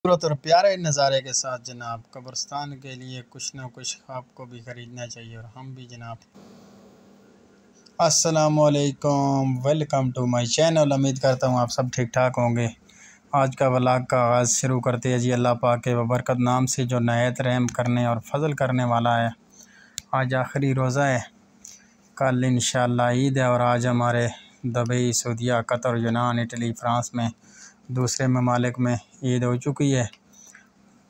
खूबसूरत और प्यारे नज़ारे के साथ जनाब कब्रिस्तान के लिए कुछ ना कुछ आपको भी ख़रीदना चाहिए और हम भी जनाब। अस्सलामुअलैकुम, वेलकम टू माय चैनल। उम्मीद करता हूँ आप सब ठीक ठाक होंगे। आज का व्लॉग का आगाज़ शुरू करते हैं जी अल्लाह पाक के बरकत नाम से, जो नहायत रहम करने और फजल करने वाला है। आज आखिरी रोज़ा है, कल इंशाअल्लाह ईद है और आज हमारे दुबई, सऊदीया, कतर, यूनान, इटली, फ्रांस में दूसरे ममालिक में ईद हो चुकी है।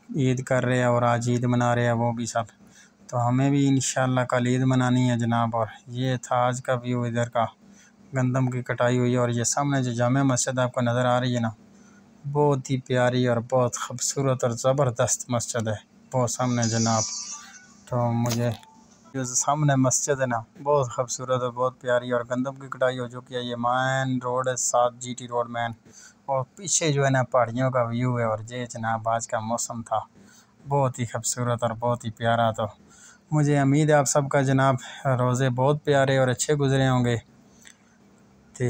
ईद कर रहे हैं और आज ईद मना रहे हैं वो भी सब, तो हमें भी इंशाअल्लाह कल ईद मनानी है जनाब। और ये था आज का व्यू इधर का, गंदम की कटाई हुई है। और ये सामने जो जामे मस्जिद आपको नज़र आ रही है ना, बहुत ही प्यारी और बहुत खूबसूरत और ज़बरदस्त मस्जिद है वो सामने जनाब। तो मुझे जो सामने मस्जिद है ना, बहुत खूबसूरत और बहुत प्यारी, और गंदम की कटाई हो चुकी है। ये मैन रोड है, 7 GT रोड मैन, और पीछे जो है ना पहाड़ियों का व्यू है। और ये जनाब आज का मौसम था बहुत ही खूबसूरत और बहुत ही प्यारा। तो मुझे उम्मीद है आप सबका जनाब रोज़े बहुत प्यारे और अच्छे गुजरे होंगे। तो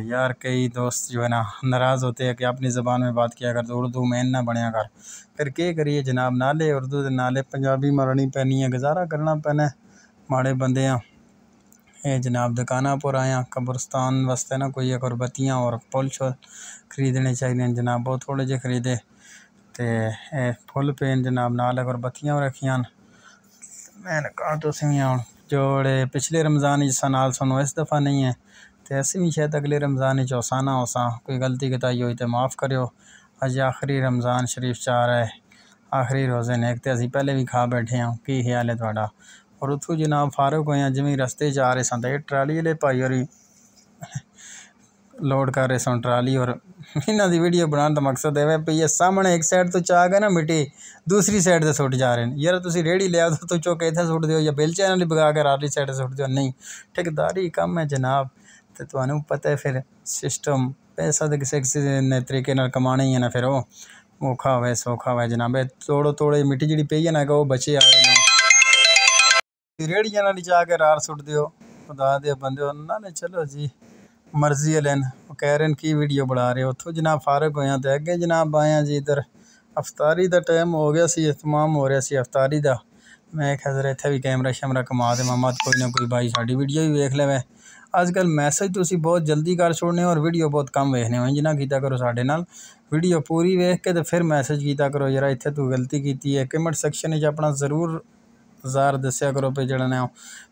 यार कई दोस्त जो है ना नाराज़ होते हैं कि अपनी ज़बान में बात किया कर, तो उर्दू मेन ना बनया कर। फिर क्या करिए जनाब, नाले उर्दू दे नाले पंजाबी मरनी पैनी है, गुजारा करना पैना। माड़े बंदे हैं ये जनाब। दुकाना पर आया कब्रिस्तान वास्ते ना कोई अगरबत्तियाँ और फुल शुल खरीदने चाहिए जनाब। बहुत थोड़े जे खरीदे तो फुल पेन जनाब, नाल अगरबत्तियाँ रखियां। मैंने कहा तुसीं हुण जोड़े पिछले रमज़ान जिसा नाल सुनो इस दफ़ा नहीं है, तो ऐसे भी शायद अगले रमज़ान होसाना होसा। कोई गलती कताई हुई तो माफ़ करियो। अज आखिरी रमज़ान शरीफ चा रहा है, आखिरी रोज़े ने। एक तो असीं पहले भी खा बैठे हैं, की ख्याल है तुहाडा? और उतों जनाब फारूक होए जिमें रस्ते जा रहे सन, ये ट्राली वाले भाई और लोड कर रहे सन ट्राली। और इन्हों की वीडियो बनाने का मकसद है भी ये सामने एक साइड तो चाह गए ना मिट्टी, दूसरी साइड से सुट जा रहे हैं। यार तुम रेड़ी लिया तो चुक इतने सुट दो या बेलचे नाल बगा के आरली साइड सुट दो। नहीं, ठेकेदारी कम है जनाब। तो तुम्हें पता है फिर सिस्टम पैसा तो किसी तरीके कमाना ही है ना। फिर वो औखा हुआ सौखा हुआ जनाब। तोड़ो तोड़े मिट्टी जी पई है ना, वो बचे आ रहे हैं, रेड़िया नाल जा के रार सुट दो। खुदा दे बंदे ना, चलो जी मर्जी वाले कह रहे हैं की वीडियो बना रहे हो। उतों जनाब फारग होया तो अगे जनाब आया जी इधर अफतारी का टाइम हो गया सी, इतमाम हो रहा सी अफतारी का। मैं क्या जरा इत्थे भी कैमरा शैमरा कमा दे मामा, कोई ना कोई भाई साड़ी वीडियो भी वेख ले। अजकल मैसेज तुसी बहुत जल्दी कर छोड़ने और वीडियो बहुत कम वेखने हो। जिन्ना कीता करो साढ़े नाल, वीडियो पूरी वेख के तो फिर मैसेज कीता करो यार इत्थे तू गलती की है। कमेंट सेक्शन अपना जरूर ज़ार दस्या करो पे जड़ा ना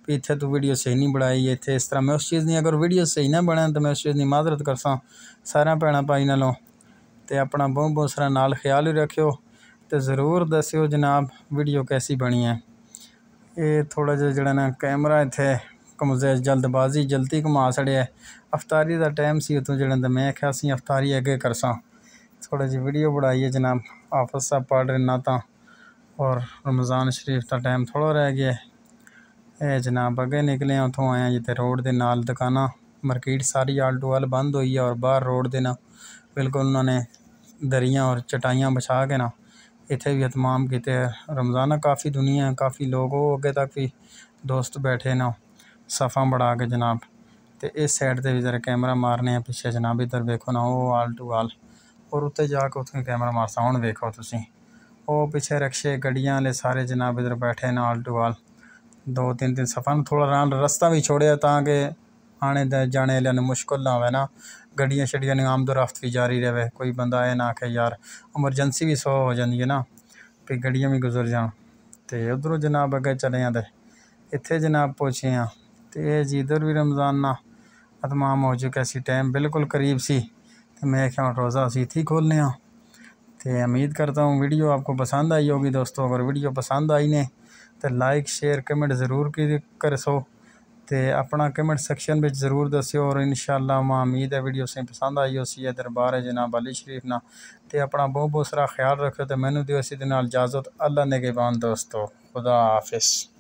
भी इत्थे तू वीडियो सही नहीं बनाई, इत्थे इस तरह। मैं उस चीज़ नहीं, अगर वीडियो सही ना बने तो मैं उस चीज़ की माजरत करसा सारे भैन भाई नालों। तो अपना बहुत बहुत सारा नाल ख्याल ही रखियो, तो ज़रूर दस्यो जनाब वीडियो कैसी बनी है। ये थोड़ा जिहा जड़ा ना कैमरा इत्थे कमज़े जल्दबाजी जल्दी घुमा छड़िया। अफतारी का टाइम सी उतों जड़ा, तो मैं आख्या सी अफतारी अगे करसा, थोड़ा जी वीडियो बनाई है जनाब। हाफिज़ साहब पढ़ रहे ना तो, और रमज़ान शरीफ का टाइम थोड़ा रह गया है जनाब। अगे निकले उतों आए जिते रोड के नाल दुकाना मार्केट सारी आल टू आल बंद हुई है। और बाहर रोड के ना बिल्कुल उन्होंने दरियाँ और चटाइयाँ बिछा के ना इत्थे भी एहतमाम किए। रमज़ाना काफ़ी दुनिया है, काफ़ी लोग हो अगे तक भी दोस्त बैठे ना सफ़ा बढ़ा के जनाब। तो इस साइड से भी जरा कैमरा मारने हैं पिछे जनाब, इधर देखो ना वो आल टू आल, और उत्ते जाके उतों कैमरा मारसा। हुण देखो तुसीं वो पिछे रक्शे गड्डियां वाले सारे जनाब इधर बैठे ना आल टू आल। 2-3 सफ़ा थोड़ा रास्ता भी छोड़िया ताकि आने जाने वाले मुश्किल ना हो ना, गड्डियां शड्डियां ने आमदोरफ्त भी जारी रहे। कोई बंदा आए ना आखे यार एमरजेंसी भी 100 हो जाती है ना, भी गड्डियां भी गुजर जान। तो उधरों जनाब अगे चले हैं तो इत्थे जनाब पहुँचे हैं। तो ये जी इधर भी रमज़ान ना अतमाम हो चुका सी, टाइम बिल्कुल करीब सी। तो मैं क्या रोज़ा असीं इत्थे ही खोलने। तो उम्मीद करता हूँ वीडियो आपको पसंद आई होगी दोस्तों। अगर वीडियो पसंद आई ने तो लाइक शेयर कमेंट ज़रूर कर सो, तो अपना कमेंट सेक्शन में ज़रूर दस्यो। और इंशाअल्लाह मैं उम्मीद है वीडियो से पसंद आई हो सी दरबार है जनाब अली शरीफ ना। तो अपना बहुत बहुत सारा ख्याल रखो। तो मैनू दियो इसी दे नाल इजाज़त। अल्लाह ने के बान दोस्तों, खुदा हाफिज़।